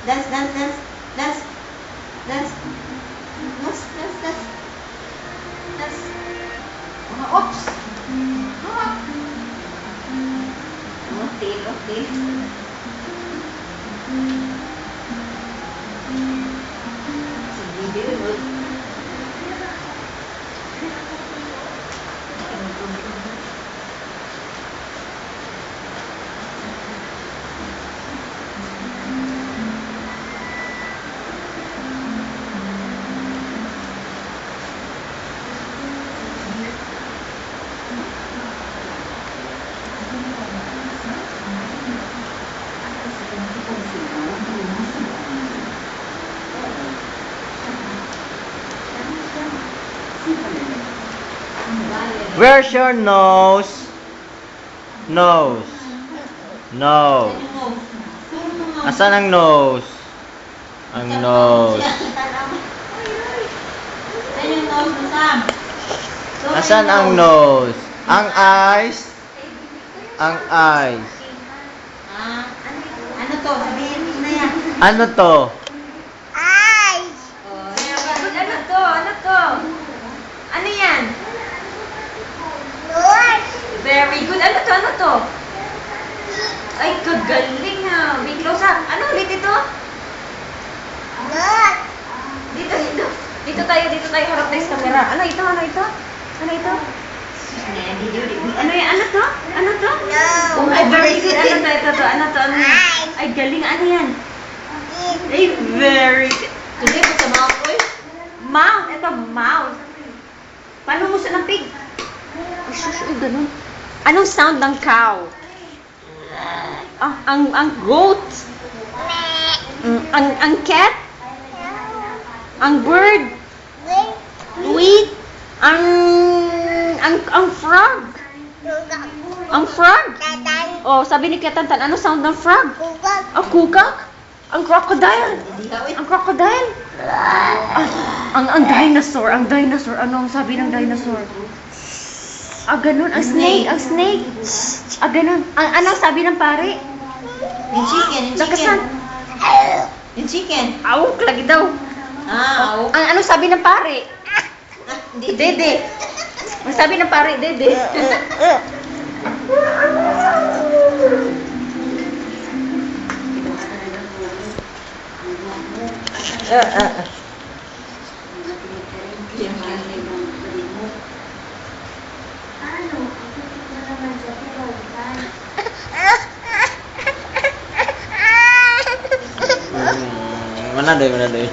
Dance, dance, dance. Dance. Dance. Dance, dance, dance. Dance. Oops. Tail, tail. Sige, good. Where's your nose? Nose. Nose. Asan ang nose? Ang nose. Saan yung nose mo, Sam? Asan ang nose? Ang eyes? Ang eyes. Ano to? Sabihin mo na yan. Ano to? Eyes! Oh, ano to? Ano to? Ano yan? Nose. Very good. Ano to? Ano to? Ay, kagaling ha. Be close up. Ano ulit ito? Nose. Dito, dito. Dito tayo harap tayo sa camera. Ano ito? Ano ito? Ano ito? Ano yan? Ano to? Ano to? No. Oh, ay, very good. Ano to? Ito to? Ano to? Ano? Ay, galing. Ano yan? Ay, very good. Hindi ko sa mouth ko eh. Mouth. Ito, mouth. Paano mo sa ng pig? Ay, sus, ay, ganun. Anong sound ng cow? Ang goat? Ang cat? Ang bird? Wheat? Ang frog? Ang frog? Tatan. Oh, sabi ni Katantan, ano sound ng frog? Kukak. Ang kukak? Ang crocodile? Ang crocodile? Ang dinosaur? Ang dinosaur? Ano ang sabi ng dinosaur? Ganun. Ang snake? Ang snake? Ganun. Ano ang sabi ng pare? Yung chicken, yung Lakasan. chicken. Yung chicken. Awok lagi daw. Oo. Ano sabi ng pare? Hindi. Dede. Ang sabi ng pare, dede. Mana deh, mana deh?